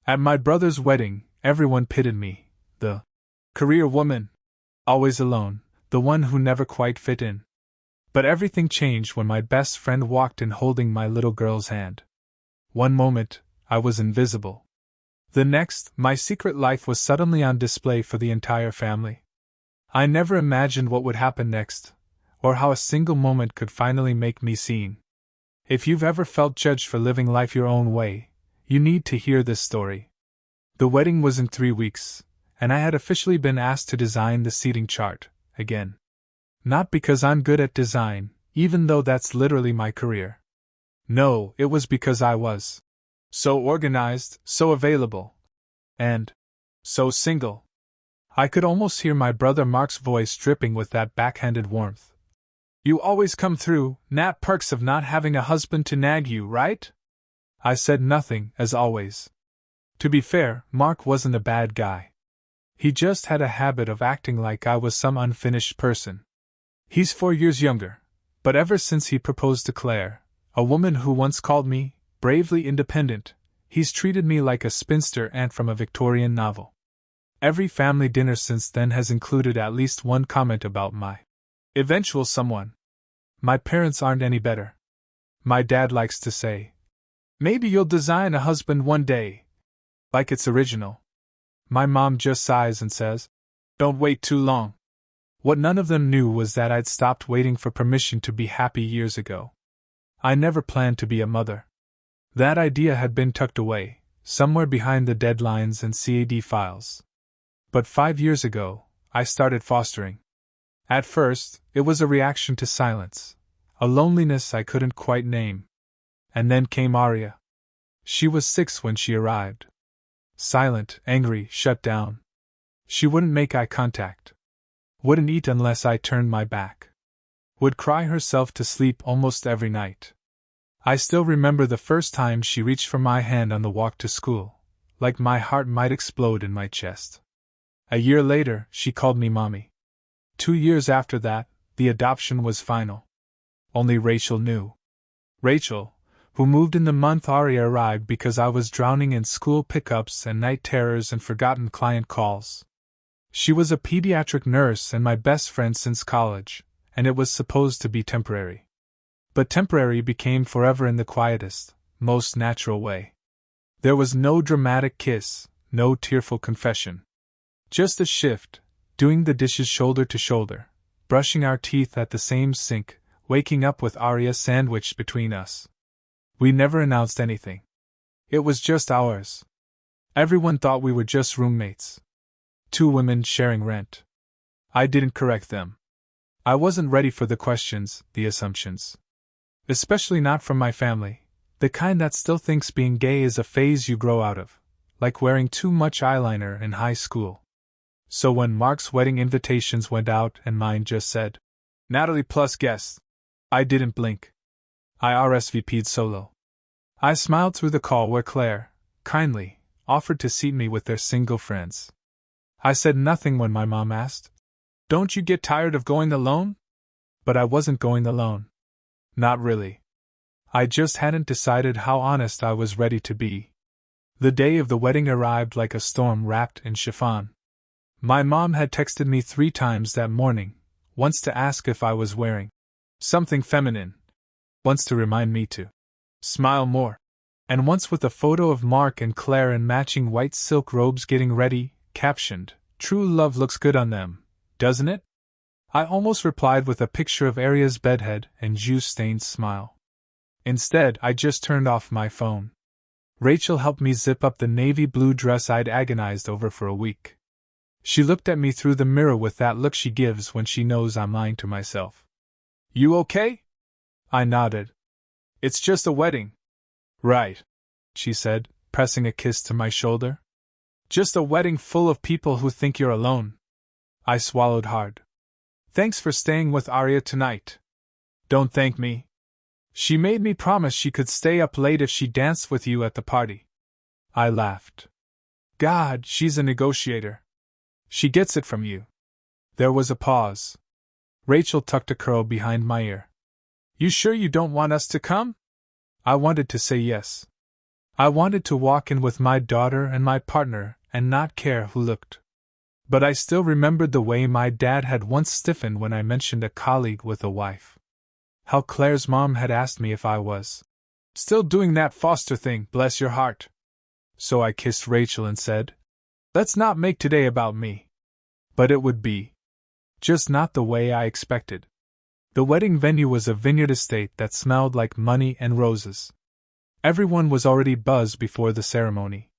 At my brother's wedding, everyone pitied me, the career woman, always alone, the one who never quite fit in. But everything changed when my best friend walked in holding my little girl's hand. One moment, I was invisible. The next, my secret life was suddenly on display for the entire family. I never imagined what would happen next, or how a single moment could finally make me seen. If you've ever felt judged for living life your own way, you need to hear this story. The wedding was in 3 weeks, and I had officially been asked to design the seating chart, again. Not because I'm good at design, even though that's literally my career. No, it was because I was so organized, so available, and so single. I could almost hear my brother Mark's voice dripping with that backhanded warmth. You always come through, Nat. Perks of not having a husband to nag you, right? I said nothing, as always. To be fair, Mark wasn't a bad guy. He just had a habit of acting like I was some unfinished person. He's 4 years younger, but ever since he proposed to Claire, a woman who once called me bravely independent, he's treated me like a spinster aunt from a Victorian novel. Every family dinner since then has included at least one comment about my eventual someone. My parents aren't any better. My dad likes to say, "Maybe you'll design a husband one day," like it's original. My mom just sighs and says, "Don't wait too long." What none of them knew was that I'd stopped waiting for permission to be happy years ago. I never planned to be a mother. That idea had been tucked away, somewhere behind the deadlines and CAD files. But 5 years ago, I started fostering. At first, it was a reaction to silence, a loneliness I couldn't quite name. And then came Aria. She was 6 when she arrived. Silent, angry, shut down. She wouldn't make eye contact. Wouldn't eat unless I turned my back. Would cry herself to sleep almost every night. I still remember the first time she reached for my hand on the walk to school, like my heart might explode in my chest. A year later, she called me Mommy. 2 years after that, the adoption was final. Only Rachel knew. Rachel, who moved in the month Aria arrived because I was drowning in school pickups and night terrors and forgotten client calls. She was a pediatric nurse and my best friend since college, and it was supposed to be temporary. But temporary became forever in the quietest, most natural way. There was no dramatic kiss, no tearful confession. Just a shift, doing the dishes shoulder to shoulder, brushing our teeth at the same sink, waking up with Aria sandwiched between us. We never announced anything. It was just ours. Everyone thought we were just roommates. 2 women sharing rent. I didn't correct them. I wasn't ready for the questions, the assumptions. Especially not from my family, the kind that still thinks being gay is a phase you grow out of, like wearing too much eyeliner in high school. So when Mark's wedding invitations went out and mine just said, Natalie plus guest, I didn't blink. I RSVP'd solo. I smiled through the call where Claire, kindly, offered to seat me with their single friends. I said nothing when my mom asked, "Don't you get tired of going alone?" But I wasn't going alone. Not really. I just hadn't decided how honest I was ready to be. The day of the wedding arrived like a storm wrapped in chiffon. My mom had texted me 3 times that morning, once to ask if I was wearing something feminine, once to remind me to smile more, and once with a photo of Mark and Claire in matching white silk robes getting ready, captioned, "True love looks good on them, doesn't it?" I almost replied with a picture of Aria's bedhead and juice-stained smile. Instead, I just turned off my phone. Rachel helped me zip up the navy blue dress I'd agonized over for a week. She looked at me through the mirror with that look she gives when she knows I'm lying to myself. "You okay?" I nodded. "It's just a wedding." "Right," she said, pressing a kiss to my shoulder. "Just a wedding full of people who think you're alone." I swallowed hard. "Thanks for staying with Aria tonight." "Don't thank me. She made me promise she could stay up late if she danced with you at the party." I laughed. "God, she's a negotiator. She gets it from you." There was a pause. Rachel tucked a curl behind my ear. "You sure you don't want us to come?" I wanted to say yes. I wanted to walk in with my daughter and my partner and not care who looked. But I still remembered the way my dad had once stiffened when I mentioned a colleague with a wife. How Claire's mom had asked me if I was still doing that foster thing, bless your heart. So I kissed Rachel and said, "Let's not make today about me." But it would be. Just not the way I expected. The wedding venue was a vineyard estate that smelled like money and roses. Everyone was already buzzed before the ceremony.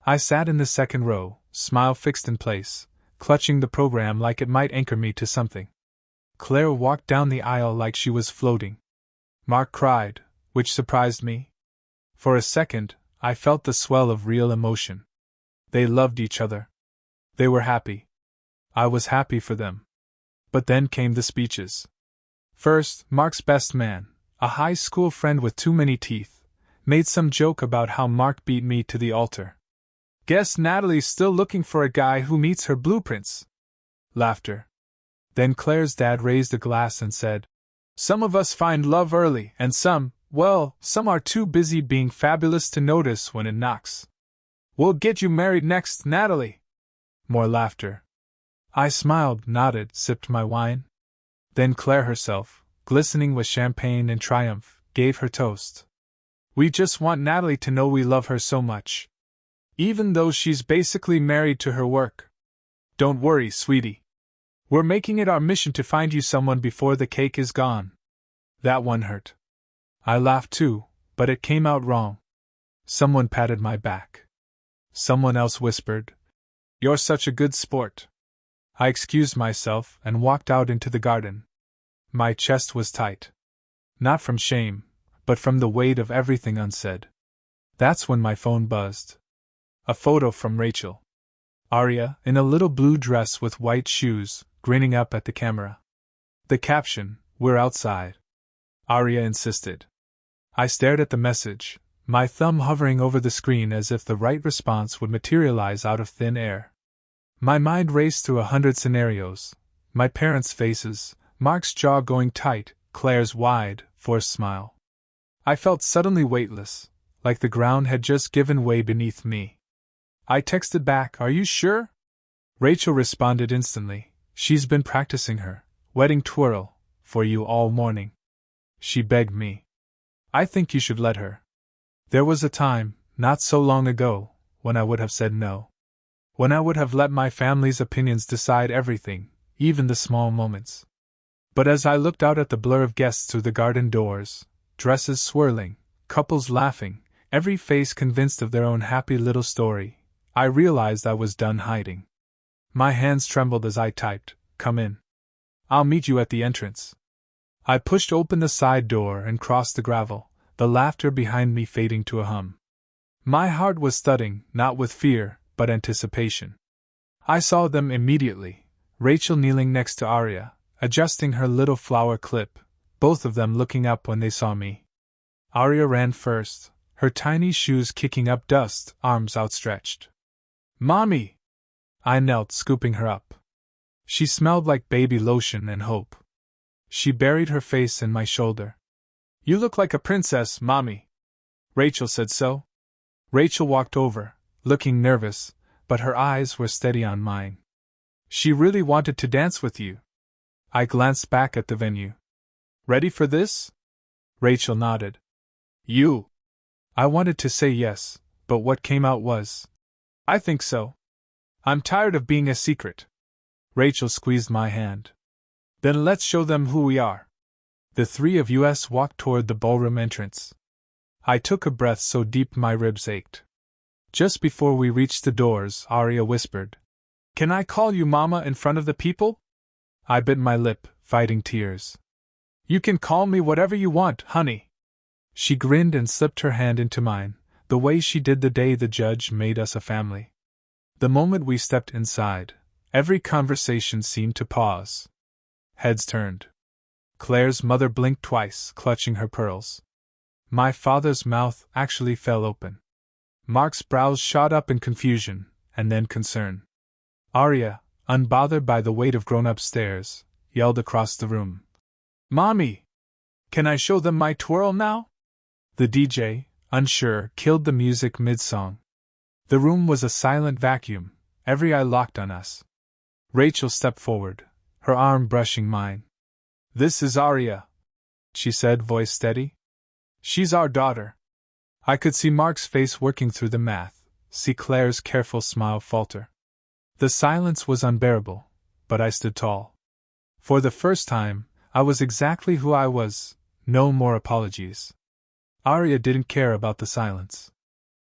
I sat in the second row, smile fixed in place, clutching the program like it might anchor me to something. Claire walked down the aisle like she was floating. Mark cried, which surprised me. For a second, I felt the swell of real emotion. They loved each other. They were happy. I was happy for them. But then came the speeches. First, Mark's best man, a high school friend with too many teeth, made some joke about how Mark beat me to the altar. "Guess Natalie's still looking for a guy who meets her blueprints." Laughter. Then Claire's dad raised a glass and said, "Some of us find love early, and some are too busy being fabulous to notice when it knocks. We'll get you married next, Natalie." More laughter. I smiled, nodded, sipped my wine. Then Claire herself, glistening with champagne and triumph, gave her toast. "We just want Natalie to know we love her so much. Even though she's basically married to her work. Don't worry, sweetie. We're making it our mission to find you someone before the cake is gone." That one hurt. I laughed too, but it came out wrong. Someone patted my back. Someone else whispered, "You're such a good sport." I excused myself and walked out into the garden. My chest was tight. Not from shame, but from the weight of everything unsaid. That's when my phone buzzed. A photo from Rachel. Arya, in a little blue dress with white shoes, grinning up at the camera. The caption, "We're outside." Arya insisted. I stared at the message, my thumb hovering over the screen as if the right response would materialize out of thin air. My mind raced through 100 scenarios, my parents' faces, Mark's jaw going tight, Claire's wide, forced smile. I felt suddenly weightless, like the ground had just given way beneath me. I texted back, "Are you sure?" Rachel responded instantly, "She's been practicing her wedding twirl for you all morning. She begged me. I think you should let her." There was a time, not so long ago, when I would have said no. When I would have let my family's opinions decide everything, even the small moments. But as I looked out at the blur of guests through the garden doors, dresses swirling, couples laughing, every face convinced of their own happy little story, I realized I was done hiding. My hands trembled as I typed, "Come in. I'll meet you at the entrance." I pushed open the side door and crossed the gravel, the laughter behind me fading to a hum. My heart was thudding, not with fear, but anticipation. I saw them immediately, Rachel kneeling next to Arya, adjusting her little flower clip, both of them looking up when they saw me. Arya ran first, her tiny shoes kicking up dust, arms outstretched. "Mommy!" I knelt, scooping her up. She smelled like baby lotion and hope. She buried her face in my shoulder. "You look like a princess, Mommy." "Rachel said so." Rachel walked over, looking nervous, but her eyes were steady on mine. "She really wanted to dance with you." I glanced back at the venue. "Ready for this?" Rachel nodded. "You?" I wanted to say yes, but what came out was, "I think so. I'm tired of being a secret." Rachel squeezed my hand. "Then let's show them who we are." The three of us walked toward the ballroom entrance. I took a breath so deep my ribs ached. Just before we reached the doors, Arya whispered, "Can I call you Mama in front of the people?" I bit my lip, fighting tears. "You can call me whatever you want, honey." She grinned and slipped her hand into mine, the way she did the day the judge made us a family. The moment we stepped inside, every conversation seemed to pause. Heads turned. Claire's mother blinked twice, clutching her pearls. My father's mouth actually fell open. Mark's brows shot up in confusion, and then concern. Arya, unbothered by the weight of grown-up stares, yelled across the room, "Mommy! Can I show them my twirl now?" The DJ, unsure, killed the music mid-song. The room was a silent vacuum, every eye locked on us. Rachel stepped forward, her arm brushing mine. "This is Aria," she said, voice steady. "She's our daughter." I could see Mark's face working through the math, see Claire's careful smile falter. The silence was unbearable, but I stood tall. For the first time, I was exactly who I was, no more apologies. Aria didn't care about the silence.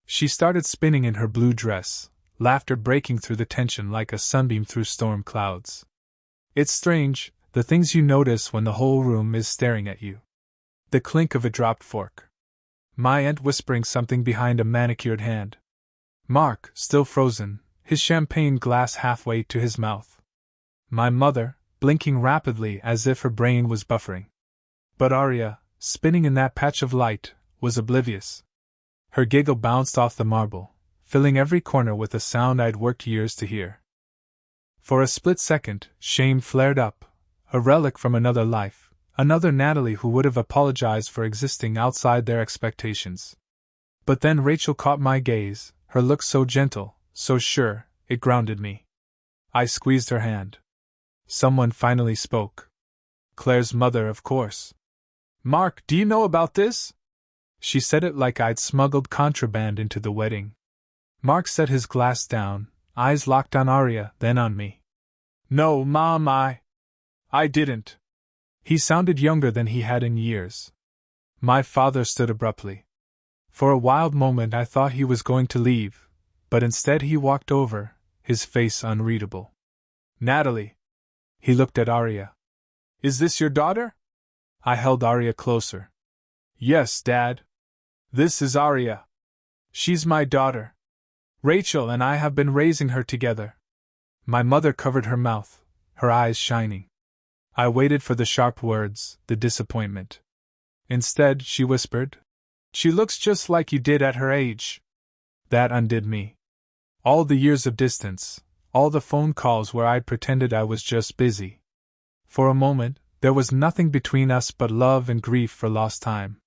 She started spinning in her blue dress, laughter breaking through the tension like a sunbeam through storm clouds. It's strange, the things you notice when the whole room is staring at you. The clink of a dropped fork. My aunt whispering something behind a manicured hand. Mark, still frozen, his champagne glass halfway to his mouth. My mother, blinking rapidly as if her brain was buffering. But Aria, spinning in that patch of light, was oblivious. Her giggle bounced off the marble, filling every corner with a sound I'd worked years to hear. For a split second, shame flared up, a relic from another life, another Natalie who would have apologized for existing outside their expectations. But then Rachel caught my gaze, her look so gentle, so sure, it grounded me. I squeezed her hand. Someone finally spoke. Claire's mother, of course. "Mark, do you know about this?" She said it like I'd smuggled contraband into the wedding. Mark set his glass down, eyes locked on Aria, then on me. "No, Mom, I didn't." He sounded younger than he had in years. My father stood abruptly. For a wild moment I thought he was going to leave, but instead he walked over, his face unreadable. "Natalie." He looked at Aria. "Is this your daughter?" I held Aria closer. "Yes, Dad. This is Aria. She's my daughter. Rachel and I have been raising her together." My mother covered her mouth, her eyes shining. I waited for the sharp words, the disappointment. Instead, she whispered, "She looks just like you did at her age." That undid me. All the years of distance, all the phone calls where I'd pretended I was just busy. For a moment, there was nothing between us but love and grief for lost time.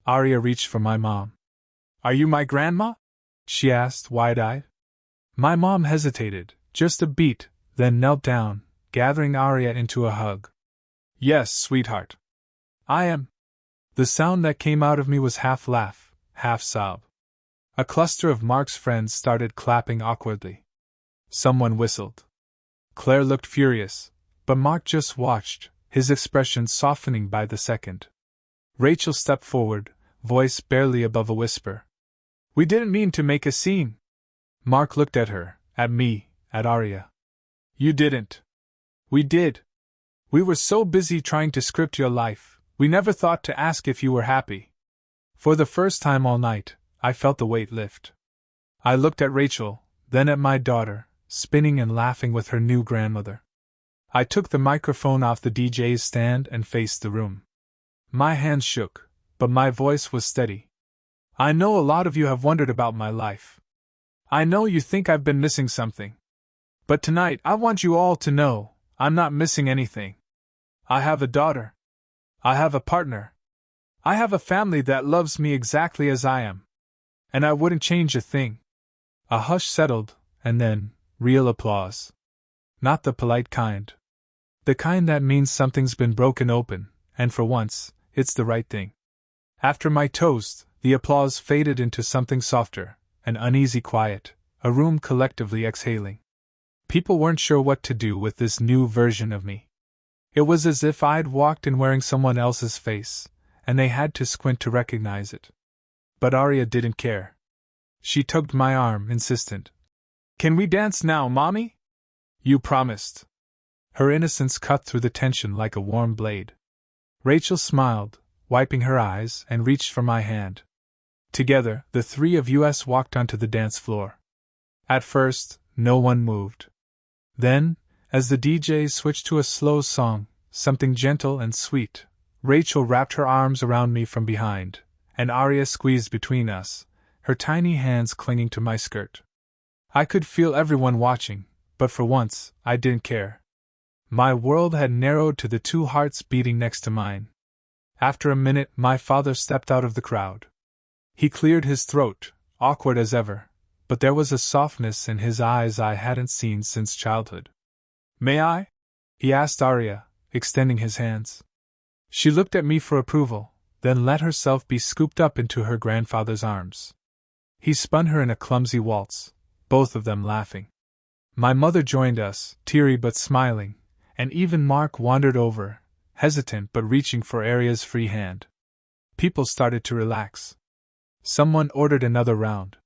Aria reached for my mom. "Are you my grandma?" she asked, wide-eyed. My mom hesitated, just a beat, then knelt down, gathering Aria into a hug. "Yes, sweetheart. I am." The sound that came out of me was half laugh, half sob. A cluster of Mark's friends started clapping awkwardly. Someone whistled. Claire looked furious, but Mark just watched, his expression softening by the second. Rachel stepped forward, voice barely above a whisper. "We didn't mean to make a scene." Mark looked at her, at me, at Aria. "You didn't. We did. We were so busy trying to script your life, we never thought to ask if you were happy." For the first time all night, I felt the weight lift. I looked at Rachel, then at my daughter, spinning and laughing with her new grandmother. I took the microphone off the DJ's stand and faced the room. My hands shook, but my voice was steady. "I know a lot of you have wondered about my life. I know you think I've been missing something. But tonight I want you all to know, I'm not missing anything. I have a daughter. I have a partner. I have a family that loves me exactly as I am. And I wouldn't change a thing." A hush settled, and then, real applause. Not the polite kind. The kind that means something's been broken open, and for once, it's the right thing. After my toast, the applause faded into something softer, an uneasy quiet, a room collectively exhaling. People weren't sure what to do with this new version of me. It was as if I'd walked in wearing someone else's face, and they had to squint to recognize it. But Aria didn't care. She tugged my arm, insistent. "Can we dance now, Mommy? You promised." Her innocence cut through the tension like a warm blade. Rachel smiled, wiping her eyes, and reached for my hand. Together, the three of us walked onto the dance floor. At first, no one moved. Then, as the DJ switched to a slow song, something gentle and sweet, Rachel wrapped her arms around me from behind, and Aria squeezed between us, her tiny hands clinging to my skirt. I could feel everyone watching, but for once, I didn't care. My world had narrowed to the two hearts beating next to mine. After a minute, my father stepped out of the crowd. He cleared his throat, awkward as ever, but there was a softness in his eyes I hadn't seen since childhood. May I? He asked Arya, extending his hands. She looked at me for approval, then let herself be scooped up into her grandfather's arms. He spun her in a clumsy waltz, both of them laughing. My mother joined us, teary but smiling, and even Mark wandered over, hesitant but reaching for Arya's free hand. People started to relax. Someone ordered another round.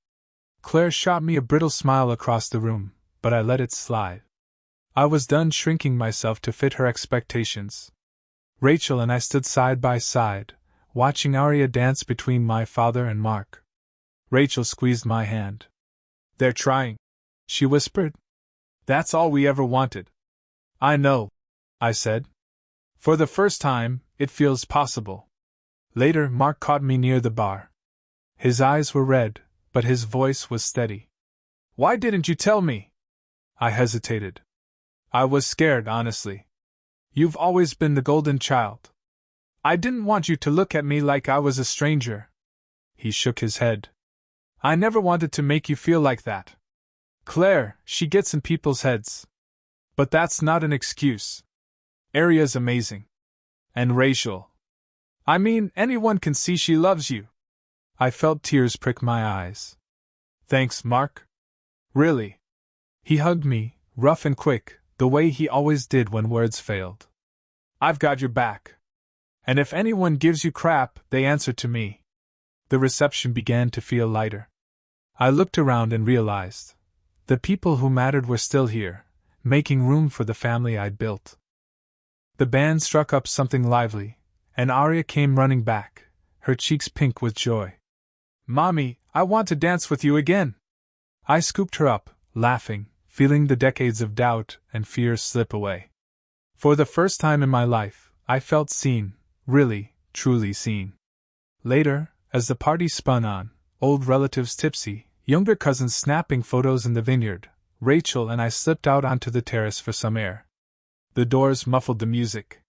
Claire shot me a brittle smile across the room, but I let it slide. I was done shrinking myself to fit her expectations. Rachel and I stood side by side, watching Arya dance between my father and Mark. Rachel squeezed my hand. They're trying, she whispered. That's all we ever wanted. I know, I said. For the first time, it feels possible. Later, Mark caught me near the bar. His eyes were red, but his voice was steady. Why didn't you tell me? I hesitated. I was scared, honestly. You've always been the golden child. I didn't want you to look at me like I was a stranger. He shook his head. I never wanted to make you feel like that. Claire, she gets in people's heads. But that's not an excuse. Arya's amazing. And Rachel. I mean, anyone can see she loves you. I felt tears prick my eyes. Thanks, Mark. Really. He hugged me, rough and quick, the way he always did when words failed. I've got your back. And if anyone gives you crap, they answer to me. The reception began to feel lighter. I looked around and realized the people who mattered were still here, making room for the family I'd built. The band struck up something lively, and Arya came running back, her cheeks pink with joy. Mommy, I want to dance with you again. I scooped her up, laughing, feeling the decades of doubt and fear slip away. For the first time in my life, I felt seen, really, truly seen. Later, as the party spun on, old relatives tipsy, younger cousins snapping photos in the vineyard, Rachel and I slipped out onto the terrace for some air. The doors muffled the music.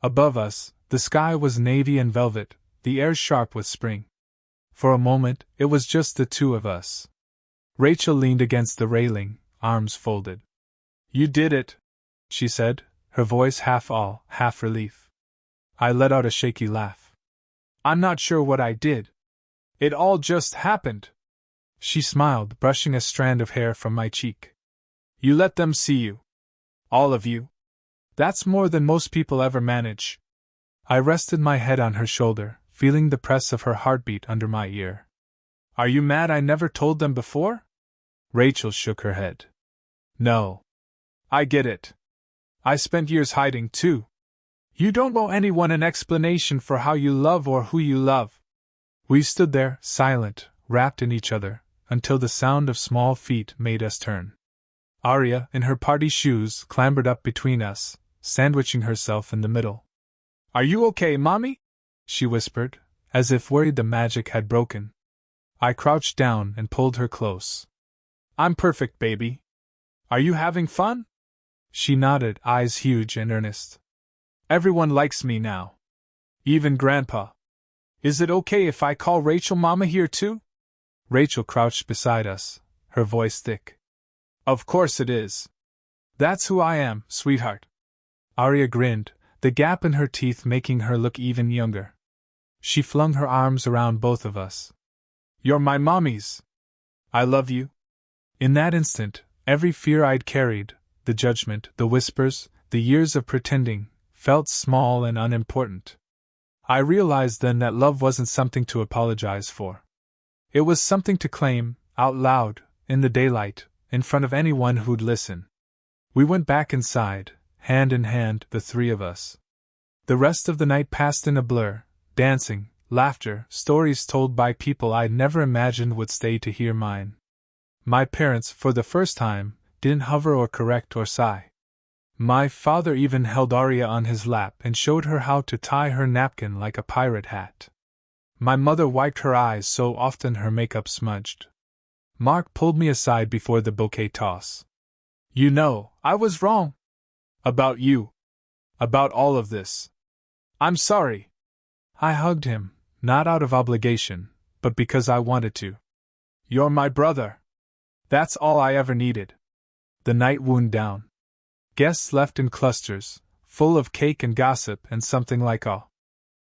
Above us, the sky was navy and velvet, the air sharp with spring. For a moment, it was just the two of us. Rachel leaned against the railing, arms folded. You did it, she said, her voice half awe, half relief. I let out a shaky laugh. I'm not sure what I did. It all just happened. She smiled, brushing a strand of hair from my cheek. You let them see you. All of you. That's more than most people ever manage. I rested my head on her shoulder, feeling the press of her heartbeat under my ear. Are you mad I never told them before? Rachel shook her head. No. I get it. I spent years hiding too. You don't owe anyone an explanation for how you love or who you love. We stood there, silent, wrapped in each other, until the sound of small feet made us turn. Arya, in her party shoes, clambered up between us, sandwiching herself in the middle. Are you okay, Mommy? She whispered, as if worried the magic had broken. I crouched down and pulled her close. I'm perfect, baby. Are you having fun? She nodded, eyes huge and earnest. Everyone likes me now. Even Grandpa. Is it okay if I call Rachel Mama here too? Rachel crouched beside us, her voice thick. Of course it is. That's who I am, sweetheart. Arya grinned, the gap in her teeth making her look even younger. She flung her arms around both of us. You're my mommies. I love you. In that instant, every fear I'd carried, the judgment, the whispers, the years of pretending, felt small and unimportant. I realized then that love wasn't something to apologize for. It was something to claim, out loud, in the daylight, in front of anyone who'd listen. We went back inside, hand in hand, the three of us. The rest of the night passed in a blur, dancing, laughter, stories told by people I'd never imagined would stay to hear mine. My parents, for the first time, didn't hover or correct or sigh. My father even held Arya on his lap and showed her how to tie her napkin like a pirate hat. My mother wiped her eyes so often her makeup smudged. Mark pulled me aside before the bouquet toss. You know, I was wrong. About you. About all of this. I'm sorry. I hugged him, not out of obligation, but because I wanted to. You're my brother. That's all I ever needed. The night wound down. Guests left in clusters, full of cake and gossip and something like awe.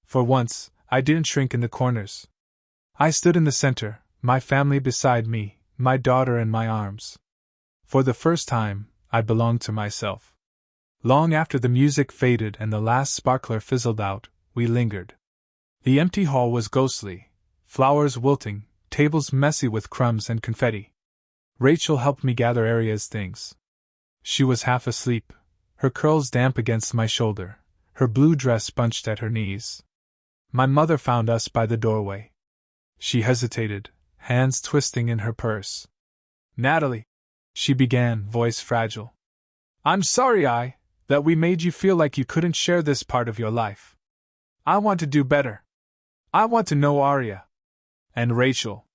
For once, I didn't shrink in the corners. I stood in the center, my family beside me, my daughter in my arms. For the first time, I belonged to myself. Long after the music faded and the last sparkler fizzled out, we lingered. The empty hall was ghostly, flowers wilting, tables messy with crumbs and confetti. Rachel helped me gather Aria's things. She was half asleep, her curls damp against my shoulder, her blue dress bunched at her knees. My mother found us by the doorway. She hesitated, hands twisting in her purse. "Natalie," she began, voice fragile. "I'm sorry that we made you feel like you couldn't share this part of your life. I want to do better. I want to know Aria. And Rachel."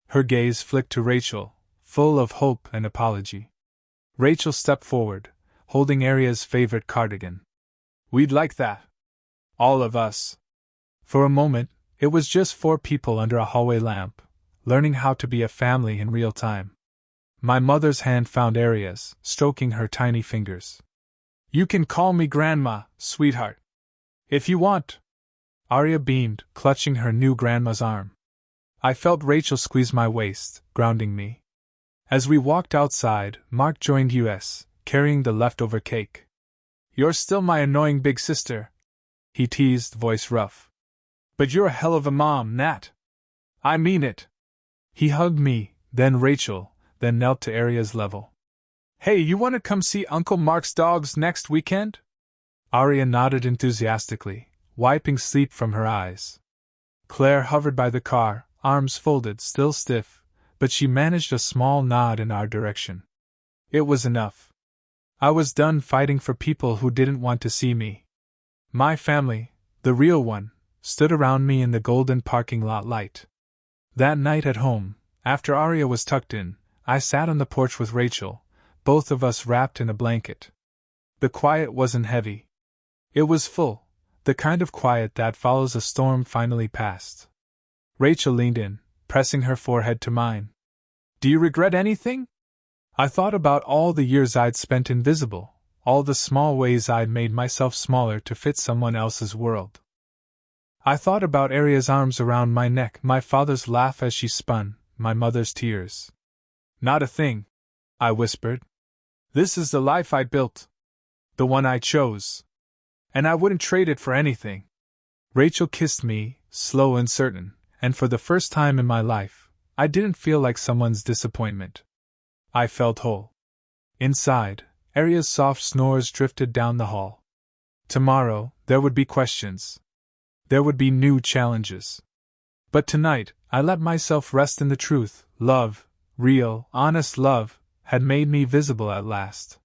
Her gaze flicked to Rachel, full of hope and apology. Rachel stepped forward, holding Aria's favorite cardigan. "We'd like that. All of us." For a moment, it was just 4 people under a hallway lamp, learning how to be a family in real time. My mother's hand found Aria's, stroking her tiny fingers. "You can call me Grandma, sweetheart. If you want." Aria beamed, clutching her new grandma's arm. I felt Rachel squeeze my waist, grounding me. As we walked outside, Mark joined us, carrying the leftover cake. "You're still my annoying big sister," he teased, voice rough. "But you're a hell of a mom, Nat. I mean it." He hugged me, then Rachel, then knelt to Aria's level. "Hey, you want to come see Uncle Mark's dogs next weekend?" Aria nodded enthusiastically, wiping sleep from her eyes. Claire hovered by the car, arms folded, still stiff, but she managed a small nod in our direction. It was enough. I was done fighting for people who didn't want to see me. My family, the real one, stood around me in the golden parking lot light. That night at home, after Aria was tucked in, I sat on the porch with Rachel, both of us wrapped in a blanket. The quiet wasn't heavy. It was full, the kind of quiet that follows a storm finally past. Rachel leaned in, pressing her forehead to mine. "Do you regret anything?" I thought about all the years I'd spent invisible, all the small ways I'd made myself smaller to fit someone else's world. I thought about Aria's arms around my neck, my father's laugh as she spun, my mother's tears. "Not a thing," I whispered. "This is the life I built. The one I chose. And I wouldn't trade it for anything." Rachel kissed me, slow and certain, and for the first time in my life, I didn't feel like someone's disappointment. I felt whole. Inside, Aria's soft snores drifted down the hall. Tomorrow, there would be questions. There would be new challenges. But tonight, I let myself rest in the truth. Love, real, honest love, had made me visible at last.